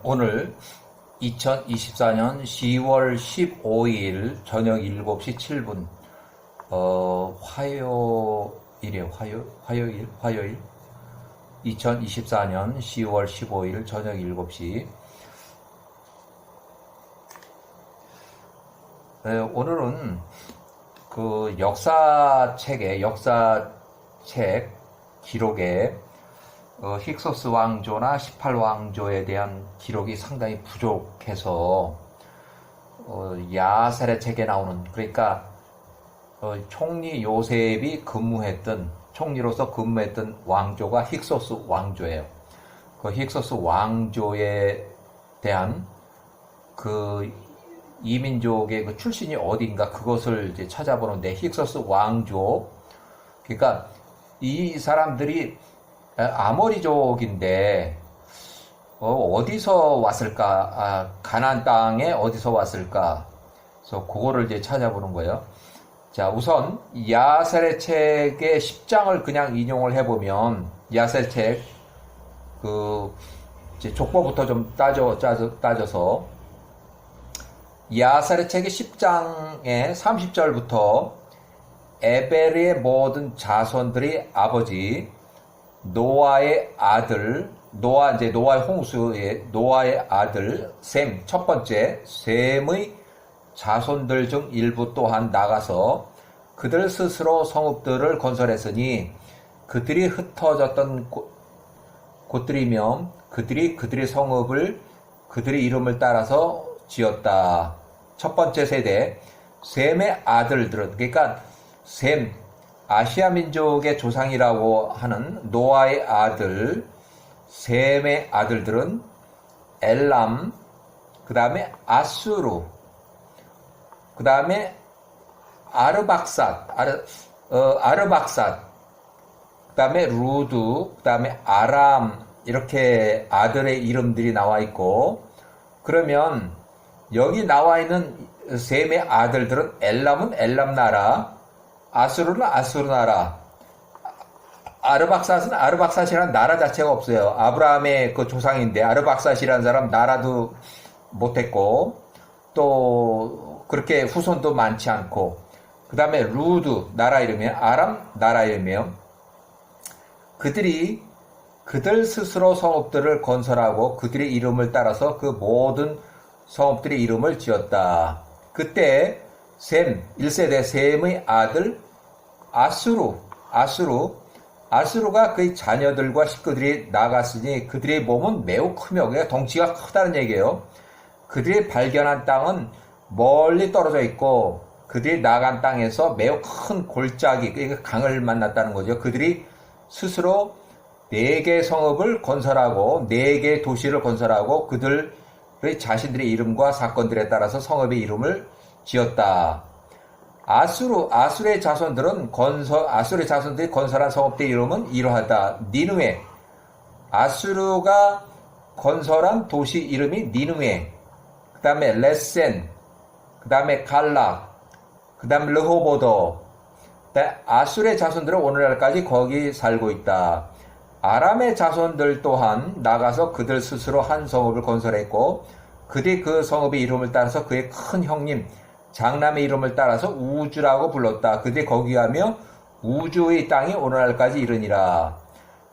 오늘 2024년 10월 15일 저녁 7시 7분, 화요일. 2024년 10월 15일 저녁 7시. 오늘은 그 역사책 기록에 힉소스 왕조나 18왕조에 대한 기록이 상당히 부족해서 야셀의 책에 나오는, 그러니까 총리 요셉이 총리로서 근무했던 왕조가 힉소스 왕조예요. 그 힉소스 왕조에 대한 그 이민족의 그 출신이 어딘가 그것을 이제 찾아보는데, 힉소스 왕조, 그러니까 이 사람들이 아모리족인데 어디서 왔을까? 가나안 땅에 어디서 왔을까? 그래서 그거를 이제 찾아보는 거예요. 자, 우선 야셀의 책의 10장을 그냥 인용을 해보면, 야셀 책 그 이제 족보부터 좀 따져서 야셀의 책의 10장의 30절부터 에벨의 모든 자손들이 아버지 노아의 아들, 노아의 홍수의 노아의 아들 셈, 첫 번째 셈의 자손들 중 일부 또한 나가서 그들 스스로 성읍들을 건설했으니 그들이 흩어졌던 곳들이며 그들의 성읍을 그들의 이름을 따라서 지었다. 첫 번째 세대 셈의 아들들은, 그러니까 셈, 아시아 민족의 조상이라고 하는 노아의 아들 셈의 아들들은 엘람, 그 다음에 아수르, 그 다음에 아르박삿, 그 다음에 루드, 그 다음에 아람, 이렇게 아들의 이름들이 나와 있고, 그러면 여기 나와 있는 셈의 아들들은 엘람은 엘람 나라, 아수르는 아수르 나라, 아르박삿은 아르박삿이라는 나라 자체가 없어요. 아브라함의 그 조상인데 아르박삿이라는 사람 나라도 못했고, 또 그렇게 후손도 많지 않고, 그 다음에 루드 나라 이름이에요. 아람 나라 이름이에요. 그들 스스로 성읍들을 건설하고 그들의 이름을 따라서 그 모든 성읍들의 이름을 지었다. 그때 셈, 1세대 셈의 아들 아수르가 그의 자녀들과 식구들이 나갔으니 그들의 몸은 매우 크며, 그러니까 덩치가 크다는 얘기예요. 그들이 발견한 땅은 멀리 떨어져 있고 그들이 나간 땅에서 매우 큰 골짜기, 그러니까 강을 만났다는 거죠. 그들이 스스로 4개의 성읍을 건설하고 4개의 도시를 건설하고 그들의 자신들의 이름과 사건들에 따라서 성읍의 이름을 지었다. 아수르의 자손들이 건설한 성읍들의 이름은 이러하다. 니느웨, 아수르가 건설한 도시 이름이 니느웨, 그 다음에 레센, 그 다음에 갈락, 그 다음에 르호보도. 아수르의 자손들은 오늘날까지 거기 살고 있다. 아람의 자손들 또한 나가서 그들 스스로 한 성읍을 건설했고 그들이 그 성읍의 이름을 따라서 그의 큰 형님 장남의 이름을 따라서 우주라고 불렀다. 그들이 거기 가며 우주의 땅이 오늘날까지 이르니라.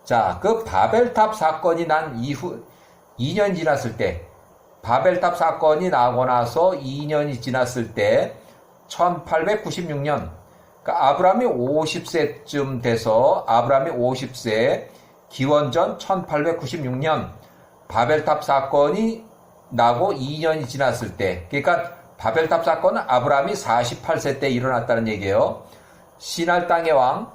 자, 그 바벨탑 사건이 난 이후 2년 지났을 때, 바벨탑 사건이 나고 나서 2년이 지났을 때 1896년, 그러니까 아브라함이 50세쯤 돼서, 아브라함이 50세, 기원전 1896년 바벨탑 사건이 나고 2년이 지났을 때, 그러니까 바벨탑 사건은 아브라함이 48세 때 일어났다는 얘기예요. 시날 땅의 왕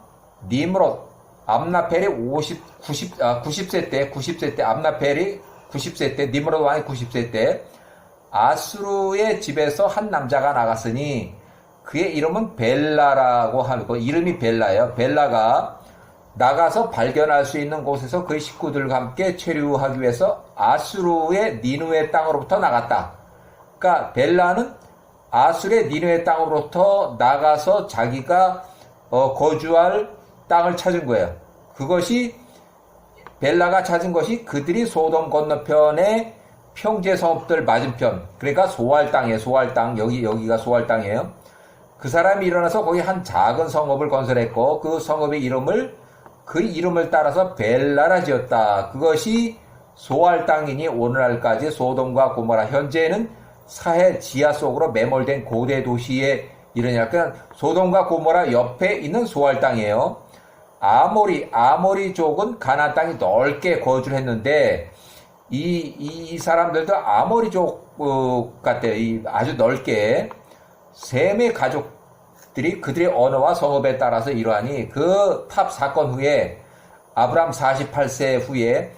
니므롯, 암나펠이 90세 때, 암나펠이 90세 때, 니므롯 왕이 90세 때 아수르의 집에서 한 남자가 나갔으니 그의 이름은 벨라라고 하고, 이름이 벨라예요. 벨라가 나가서 발견할 수 있는 곳에서 그의 식구들과 함께 체류하기 위해서 아수르의 니느웨 땅으로부터 나갔다. 그러니까 벨라는 아수르의 니느웨 땅으로부터 나가서 자기가 거주할 땅을 찾은 거예요. 그것이 벨라가 찾은 것이 그들이 소돔 건너편에 평지의 성읍들 맞은편, 그러니까 소알 땅이에요. 소알 땅, 여기가 소알 땅이에요. 그 사람이 일어나서 거기 한 작은 성읍을 건설했고 그 성읍의 그 이름을 따라서 벨라라 지었다. 그것이 소알 땅이니 오늘날까지 소돔과 고모라, 현재는 사해 지하 속으로 매몰된 고대 도시에 이르냐. 그냥 소돔과 고모라 옆에 있는 소알 땅이에요. 아모리족은 가나안 땅이 넓게 거주를 했는데 이 사람들도 아모리족 같대요. 아주 넓게 셈의 가족들이 그들의 언어와 성읍에 따라서 이러하니 그 탑 사건 후에 아브람 48세 후에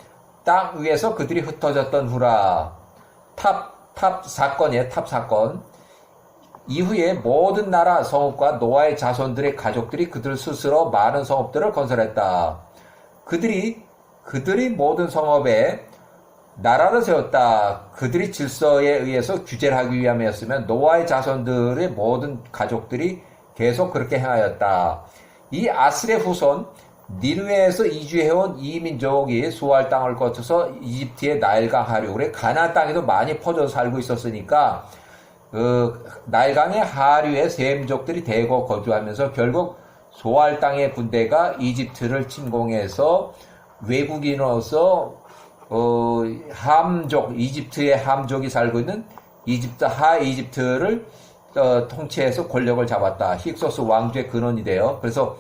땅 위에서 그들이 흩어졌던 후라. 탑 사건이에요. 탑 사건. 이후에 모든 나라 성읍과 노아의 자손들의 가족들이 그들 스스로 많은 성읍들을 건설했다. 그들이 모든 성읍에 나라를 세웠다. 그들이 질서에 의해서 규제를 하기 위함이었으면 노아의 자손들의 모든 가족들이 계속 그렇게 행하였다. 이 아스의 후손 니누에에서 이주해온 이민족이 소알 땅을 거쳐서 이집트의 나일강 하류, 그래 가나안 땅에도 많이 퍼져 살고 있었으니까 나일강의 하류에 셈족들이 대거 거주하면서 결국 소알 땅의 군대가 이집트를 침공해서 외국인으로서 이집트의 함족이 살고 있는 이집트를 통치해서 권력을 잡았다. 힉소스 왕조의 근원이 돼요. 그래서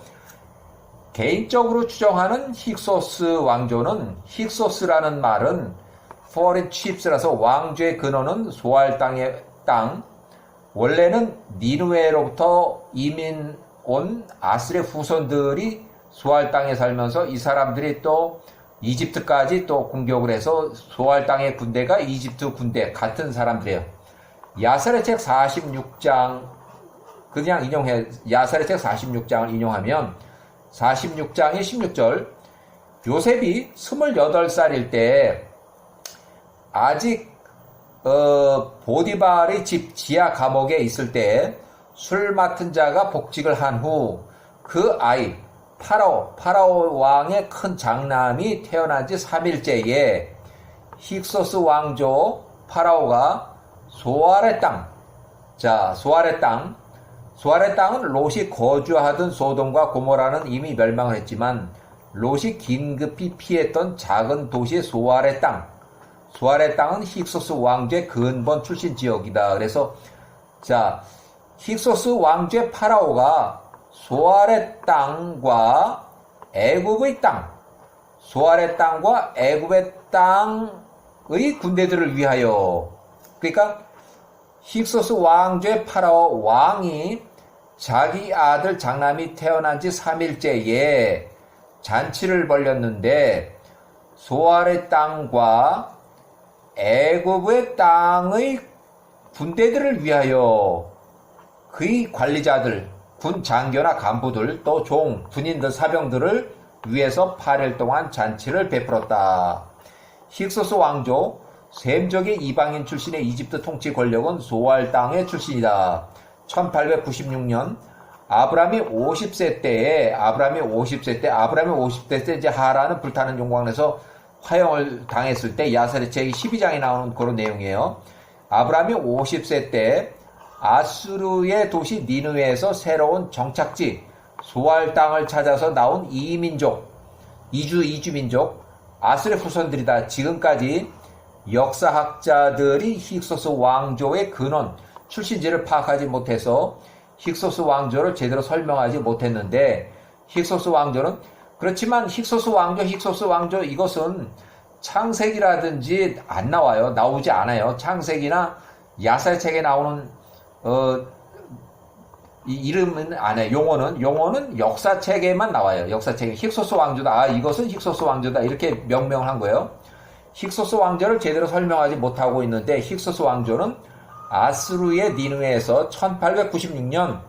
개인적으로 추정하는 힉소스 왕조는, 힉소스라는 말은 foreign chiefs라서 왕조의 근원은 소알 땅의 땅, 원래는 니누에로부터 이민 온 아스의 후손들이 소알 땅에 살면서 이 사람들이 또 이집트까지 또 공격을 해서 소알 땅의 군대가 이집트 군대 같은 사람들이에요. 야살의 책 46장 그냥 인용해. 야살의 책 46장을 인용하면 46장의 16절, 요셉이 28살일 때 아직 보디발의 집 지하 감옥에 있을 때 술 맡은 자가 복직을 한 후 그 아이 파라오 왕의 큰 장남이 태어난 지 3일째에 힉소스 왕조 파라오가 소알의 땅, 소알의 땅은 롯이 거주하던 소돔과 고모라는 이미 멸망을 했지만 롯이 긴급히 피했던 작은 도시 소알의 땅은 힉소스 왕조의 근본 출신 지역이다. 그래서 힉소스 왕조의 파라오가 소알의 땅과 애굽의 땅의 군대들을 위하여, 그러니까 힉소스 왕조의 파라오 왕이 자기 아들 장남이 태어난 지 3일째에 잔치를 벌였는데 소알의 땅과 애굽의 땅의 군대들을 위하여 그의 관리자들, 군 장교나 간부들, 또 종, 군인들, 사병들을 위해서 8일 동안 잔치를 베풀었다. 힉소스 왕조, 셈족의 이방인 출신의 이집트 통치 권력은 소알 땅의 출신이다. 1896년 아브라함이 50세 때 이제 하란은 불타는 용광에서 화형을 당했을 때 야살의 책 12장에 나오는 그런 내용이에요. 아브라함이 50세 때 아수르의 도시 니느웨에서 새로운 정착지 소알 땅을 찾아서 나온 이주민족 아수르의 후손들이다. 지금까지 역사학자들이 힉소스 왕조의 근원, 출신지를 파악하지 못해서 힉소스 왕조를 제대로 설명하지 못했는데, 힉소스 왕조는 그렇지만 힉소스 왕조 이것은 창세기라든지 안 나와요. 나오지 않아요. 창세기나 야살책에 나오는 이 이름은 안 해요. 용어는 역사책에만 나와요. 역사책에 힉소스 왕조다. 이것은 힉소스 왕조다. 이렇게 명명을 한 거예요. 힉소스 왕조를 제대로 설명하지 못하고 있는데, 힉소스 왕조는 아수르의 니느웨에서 1896년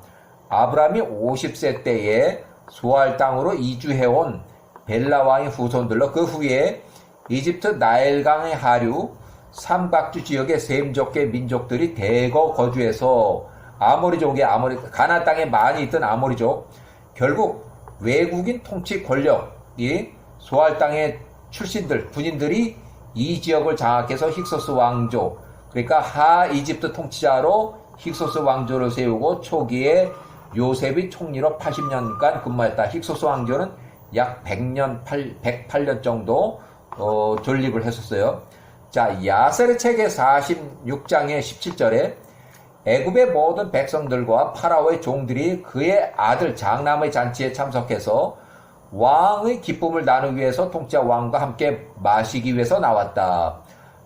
아브라함이 50세 때에 소알 땅으로 이주해온 벨라 왕의 후손들로, 그 후에 이집트 나일강의 하류 삼각주 지역의 셈족계 민족들이 대거 거주해서 가나안 땅에 많이 있던 아모리족, 결국 외국인 통치 권력이 소알 땅의 출신들, 군인들이 이 지역을 장악해서 힉소스 왕조, 그러니까 하 이집트 통치자로 힉소스 왕조를 세우고 초기에 요셉이 총리로 80년간 근무했다. 힉소스 왕조는 약 108년 정도 존립을 했었어요. 자, 야셀의 책의 46장의 17절에 애굽의 모든 백성들과 파라오의 종들이 그의 아들 장남의 잔치에 참석해서 왕의 기쁨을 나누기 위해서 통치자 왕과 함께 마시기 위해서 나왔다.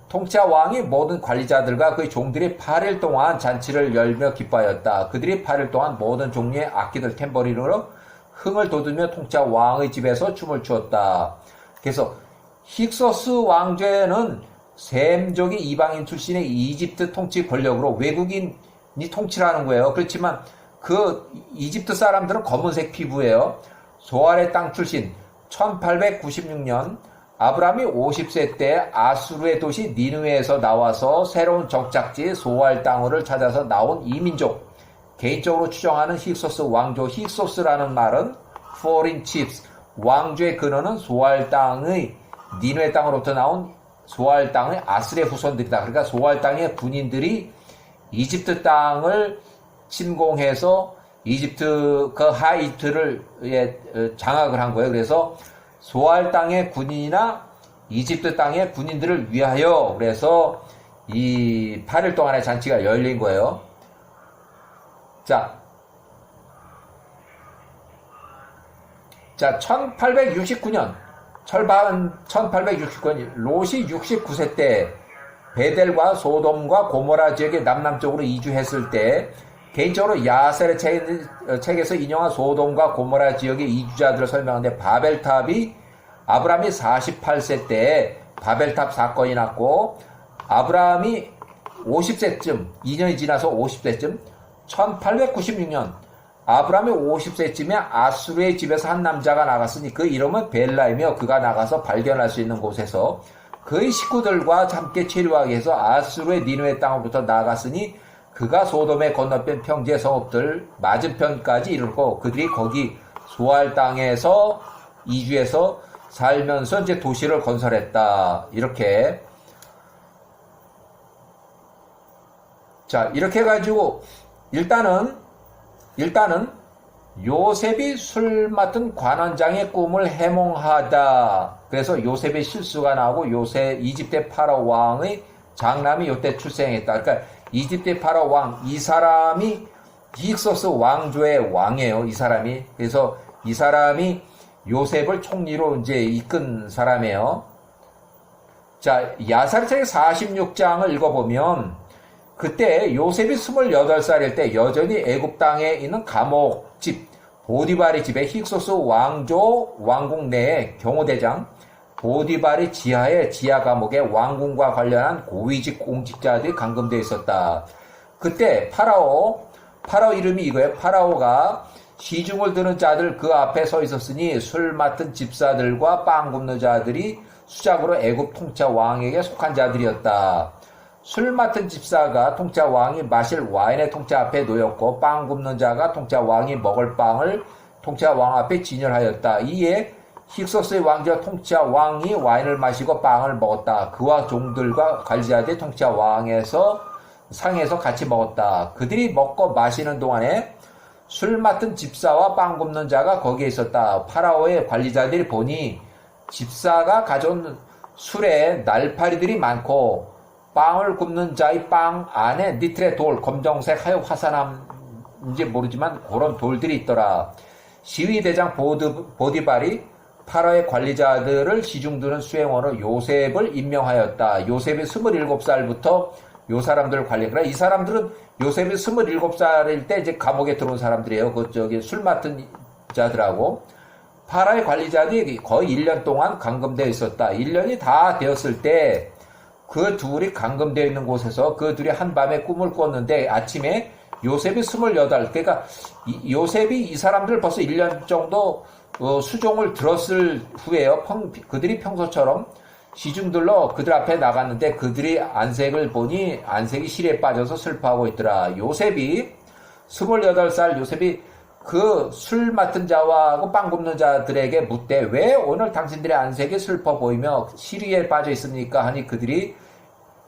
통치자 왕이 모든 관리자들과 그의 종들이 8일 동안 잔치를 열며 기뻐하였다. 그들이 8일 동안 모든 종류의 악기들 탬버린으로 흥을 돋우며 통치자 왕의 집에서 춤을 추었다. 그래서 힉소스 왕조에는 셈족이 이방인 출신의 이집트 통치 권력으로 외국인이 통치를 하는 거예요. 그렇지만 그 이집트 사람들은 검은색 피부예요. 소알의 땅 출신 1896년 아브라함이 50세 때 아수르의 도시 니느웨에서 나와서 새로운 정착지 소알 땅을 찾아서 나온 이민족, 개인적으로 추정하는 힉소스 왕조. 힉소스라는 말은 foreign chiefs, 왕조의 근원은 소알 땅의 니느웨 땅으로부터 나온 소알 땅의 아스르의 후손들이다. 그러니까 소알 땅의 군인들이 이집트 땅을 침공해서 이집트 그 하이트를 장악을 한 거예요. 그래서 소알 땅의 군인이나 이집트 땅의 군인들을 위하여 그래서 이 8일 동안의 잔치가 열린 거예요. 자, 1869년 1869년 롯이 69세 때 베델과 소돔과 고모라 지역의 남남쪽으로 이주했을 때 개인적으로 야셀의 책에서 인용한 소돔과 고모라 지역의 이주자들을 설명하는데 바벨탑이 아브라함이 48세 때 바벨탑 사건이 났고 아브라함이 50세쯤 2년이 지나서 50세쯤 1896년 아브라함이 50세쯤에 아수르의 집에서 한 남자가 나갔으니 그 이름은 벨라이며 그가 나가서 발견할 수 있는 곳에서 그의 식구들과 함께 체류하기 위해서 아수르의 니느웨 땅으로부터 나갔으니 그가 소돔의 건너편 평지의 성읍들 맞은편까지 이르고 그들이 거기 소알 땅에서 이주해서 살면서 이제 도시를 건설했다. 이렇게. 자, 이렇게 해가지고 일단은 요셉이 술 맡은 관원장의 꿈을 해몽하다. 그래서 요셉의 실수가 나오고 이집트의 파라오 왕의 장남이 요때 출생했다. 그러니까 이집트의 파라오 왕, 이 사람이 힉소스 왕조의 왕이에요. 이 사람이. 그래서 이 사람이 요셉을 총리로 이제 이끈 사람이에요. 자, 야살의 46장을 읽어보면 그때 요셉이 28살일 때 여전히 애굽 땅에 있는 감옥집 보디발의 집에 힉소스 왕조 왕궁 내에 경호대장 보디발의 지하에 지하 감옥에 왕궁과 관련한 고위직 공직자들이 감금되어 있었다. 그때 파라오 이름이 이거예요. 파라오가 시중을 드는 자들 그 앞에 서 있었으니 술 맡은 집사들과 빵 굽는 자들이 수작으로 애굽 통치자 왕에게 속한 자들이었다. 술 맡은 집사가 통치자 왕이 마실 와인의 통치자 앞에 놓였고 빵 굽는 자가 통치자 왕이 먹을 빵을 통치자 왕 앞에 진열하였다. 이에 힉소스의 왕자 통치자 왕이 와인을 마시고 빵을 먹었다. 그와 종들과 관리자들이 통치자 왕에서 상에서 같이 먹었다. 그들이 먹고 마시는 동안에 술 맡은 집사와 빵 굽는 자가 거기에 있었다. 파라오의 관리자들이 보니 집사가 가져온 술에 날파리들이 많고 빵을 굽는 자의 빵 안에 니트의 돌, 검정색 하여 화산암인지 모르지만 그런 돌들이 있더라. 시위대장 보디발이 파라오의 관리자들을 시중드는 수행원으로 요셉을 임명하였다. 요셉이 27살부터 요 사람들을 관리하라. 이 사람들은 요셉이 27살일 때 이제 감옥에 들어온 사람들이에요. 술 맡은 자들하고. 파라오의 관리자들이 거의 1년 동안 감금되어 있었다. 1년이 다 되었을 때 그 둘이 감금되어 있는 곳에서 그 둘이 한밤에 꿈을 꿨는데 아침에 요셉이 28, 그러니까 요셉이 이 사람들 벌써 1년 정도 수종을 들었을 후에요. 그들이 평소처럼 시중들로 그들 앞에 나갔는데 그들이 안색을 보니 안색이 실에 빠져서 슬퍼하고 있더라. 요셉이 28살 요셉이 그 술 맡은 자와 그 빵 굽는 자들에게 묻되 왜 오늘 당신들의 안색이 슬퍼 보이며 시리에 빠져 있습니까? 하니 그들이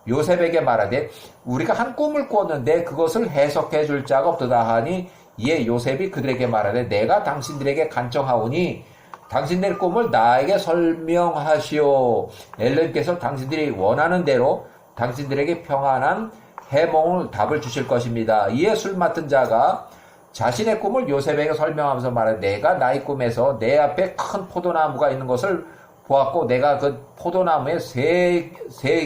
요셉에게 말하되 우리가 한 꿈을 꿨는데 그것을 해석해 줄 자가 없도다 하니 이에 요셉이 그들에게 말하되 내가 당신들에게 간청하오니 당신들의 꿈을 나에게 설명하시오. 엘로힘께서 당신들이 원하는 대로 당신들에게 평안한 해몽을 답을 주실 것입니다. 이에 술 맡은 자가 자신의 꿈을 요셉에게 설명하면서 말하되 내가 나의 꿈에서 내 앞에 큰 포도나무가 있는 것을 보았고 내가 그 포도나무에 세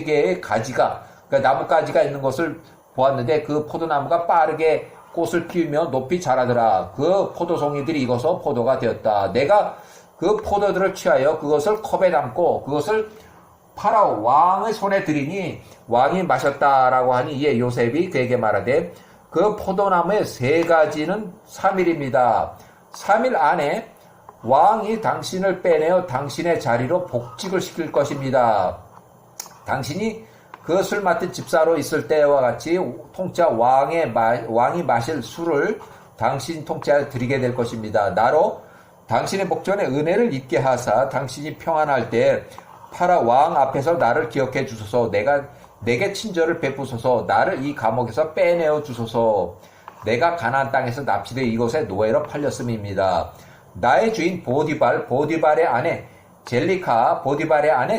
개의 가지가 그러니까 나뭇가지가 있는 것을 보았는데 그 포도나무가 빠르게 꽃을 피우며 높이 자라더라. 그 포도송이들이 익어서 포도가 되었다. 내가 그 포도들을 취하여 그것을 컵에 담고 그것을 파라오 왕의 손에 드리니 왕이 마셨다라고 하니 이에 요셉이 그에게 말하되 그 포도나무의 세 가지는 3일입니다. 3일 안에 왕이 당신을 빼내어 당신의 자리로 복직을 시킬 것입니다. 당신이 그 술 맡은 집사로 있을 때와 같이 통짜 왕이 마실 술을 당신 통짜에 드리게 될 것입니다. 나로 당신의 목전에 은혜를 입게 하사 당신이 평안할 때 파라오 왕 앞에서 나를 기억해 주소서. 내게 친절을 베푸소서. 나를 이 감옥에서 빼내어 주소서. 내가 가나안 땅에서 납치되어 이곳에 노예로 팔렸음입니다. 나의 주인 보디발의 아내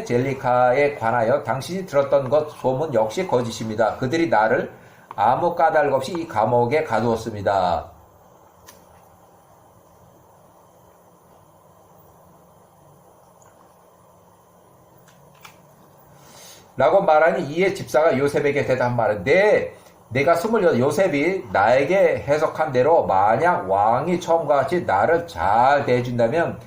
젤리카에 관하여 당신이 들었던 것 소문 역시 거짓입니다. 그들이 나를 아무 까닭 없이 이 감옥에 가두었습니다. 라고 말하니 이에 집사가 요셉에게 대답한 말은 내가 28 요셉이 나에게 해석한 대로 만약 왕이 처음과 같이 나를 잘 대해준다면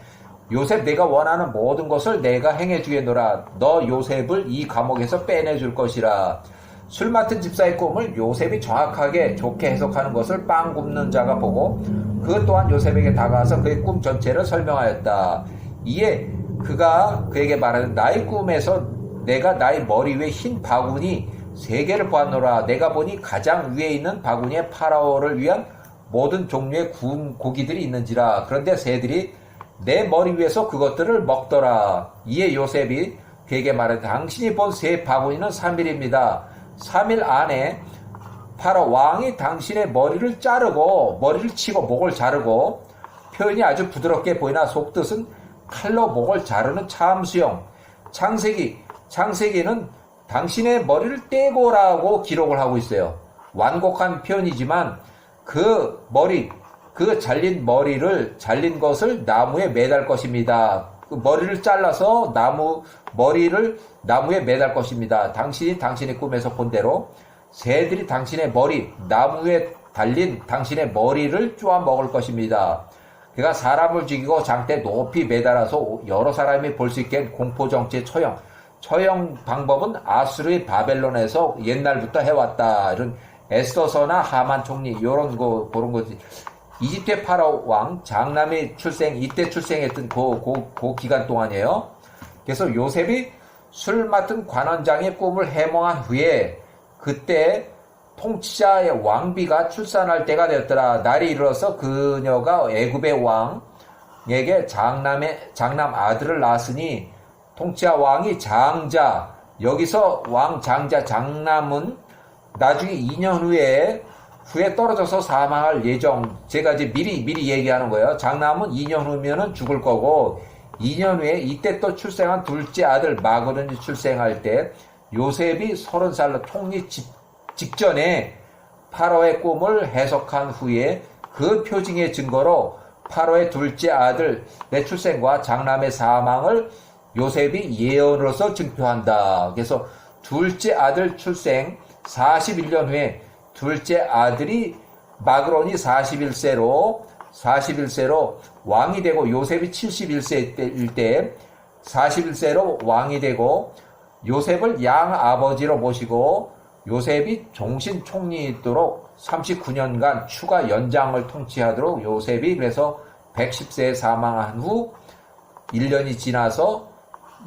요셉 내가 원하는 모든 것을 내가 행해주겠노라. 너 요셉을 이 감옥에서 빼내줄 것이라. 술 맡은 집사의 꿈을 요셉이 정확하게 좋게 해석하는 것을 빵 굽는 자가 보고 그 또한 요셉에게 다가와서 그의 꿈 전체를 설명하였다. 이에 그가 그에게 말하는 나의 꿈에서 내가 나의 머리 위에 흰 바구니 3개를 보았노라. 내가 보니 가장 위에 있는 바구니에 파라오를 위한 모든 종류의 구운 고기들이 있는지라. 그런데 새들이 내 머리 위에서 그것들을 먹더라. 이에 요셉이 그에게 말하되 당신이 본 새 바구니는 3일입니다. 3일 안에 파라오 왕이 당신의 머리를 치고 목을 자르고 표현이 아주 부드럽게 보이나 속뜻은 칼로 목을 자르는 참수형. 창세기는 당신의 머리를 떼고라고 기록을 하고 있어요. 완곡한 표현이지만 그 잘린 것을 나무에 매달 것입니다. 그 머리를 잘라서 머리를 나무에 매달 것입니다. 당신이 당신의 꿈에서 본 대로 새들이 당신의 나무에 달린 당신의 머리를 쪼아 먹을 것입니다. 그가 사람을 죽이고 장대 높이 매달아서 여러 사람이 볼 수 있게 공포정치의 처형 방법은 아수르의 바벨론에서 옛날부터 해왔다. 이런 에스더서나 하만 총리 그런 거지. 이집트의 파라오 왕 장남이 이때 출생했던 그 기간 동안이에요. 그래서 요셉이 술 맡은 관원장의 꿈을 해몽한 후에 그때 통치자의 왕비가 출산할 때가 되었더라. 날이 이르러서 그녀가 애굽의 왕에게 장남 아들을 낳았으니 통치자 왕이 장자, 여기서 왕 장자 장남은 나중에 2년 후에 떨어져서 사망할 예정. 제가 이제 미리 얘기하는 거예요. 장남은 2년 후면은 죽을 거고 2년 후에 이때 또 출생한 둘째 아들 마그론이 출생할 때 요셉이 30살로 총리 직전에 파라오의 꿈을 해석한 후에 그 표징의 증거로 파라오의 둘째 아들의 출생과 장남의 사망을 요셉이 예언으로서 증표한다. 그래서 둘째 아들 출생 41년 후에 둘째 아들이 마그론이 41세로 왕이 되고 요셉이 71세일 때 41세로 왕이 되고 요셉을 양 아버지로 모시고 요셉이 종신 총리이도록 39년간 추가 연장을 통치하도록 요셉이 그래서 110세에 사망한 후 1년이 지나서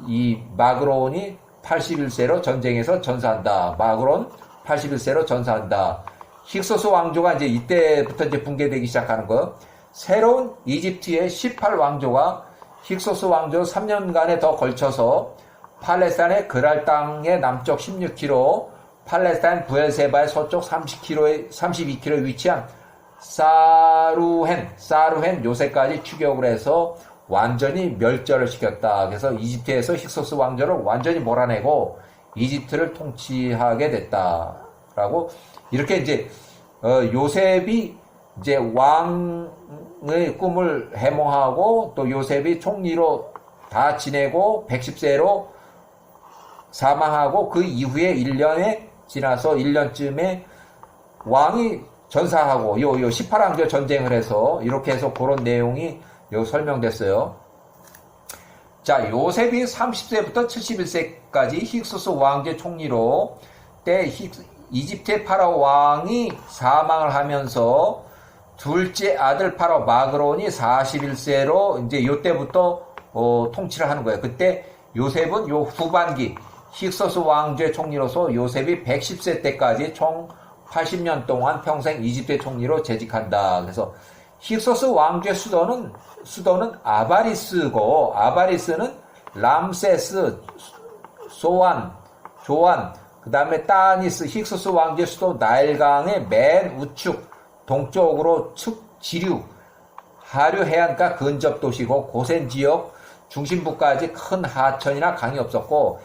이 마그론이 81세로 전쟁에서 전사한다. 마그론 81세로 전사한다. 힉소스 왕조가 이제 이때부터 이제 붕괴되기 시작하는 거. 새로운 이집트의 18왕조가 힉소스 왕조 3년간에 더 걸쳐서 팔레스타인의 그랄 땅의 남쪽 16km, 팔레스타인 부엘세바의 서쪽 32km에 위치한 사루헨 요새까지 추격을 해서 완전히 멸절을 시켰다. 그래서 이집트에서 힉소스 왕조를 완전히 몰아내고 이집트를 통치하게 됐다라고 이렇게 이제 요셉이 이제 왕의 꿈을 해몽하고 또 요셉이 총리로 다 지내고 110세로 사망하고 그 이후에 1년에 지나서 1년쯤에 왕이 전사하고 요 18왕조 전쟁을 해서 이렇게 해서 그런 내용이 요 설명됐어요. 자, 요셉이 30세부터 71세까지 힉소스 왕제 총리로 때 이집트의 파라오 왕이 사망을 하면서 둘째 아들 파라오 마그론이 41세로 이제 요때부터 통치를 하는 거예요. 그때 요셉은 요 후반기 힉소스 왕제 총리로서 요셉이 110세 때까지 총 80년 동안 평생 이집트의 총리로 재직한다. 그래서 힉소스 왕제 수도는 아바리스고, 아바리스는 람세스, 조안, 그 다음에 따니스, 힉소스 왕제 수도 나일강의 맨 우측 동쪽으로 지류 하류 해안가 근접 도시고, 고센 지역 중심부까지 큰 하천이나 강이 없었고,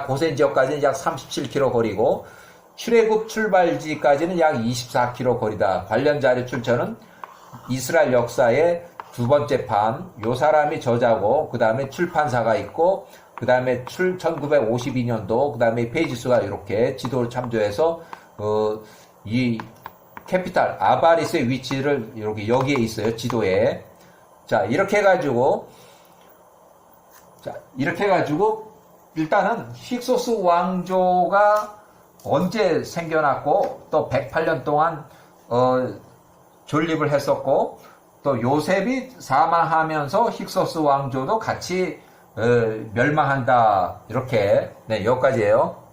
고센 지역까지는 약 37km 거리고, 출애굽 출발지까지는 약 24km 거리다. 관련 자료 출처는 이스라엘 역사의 두 번째 판, 요 사람이 저자고, 그 다음에 출판사가 있고, 그 다음에 1952년도, 그 다음에 페이지 수가 이렇게 지도를 참조해서, 이 캐피탈, 아바리스의 위치를 여기에 있어요, 지도에. 자, 이렇게 해가지고, 일단은 힉소스 왕조가 언제 생겨났고, 또 108년 동안, 존립을 했었고, 또 요셉이 사망하면서 힉소스 왕조도 같이 멸망한다. 이렇게, 네, 여기까지예요.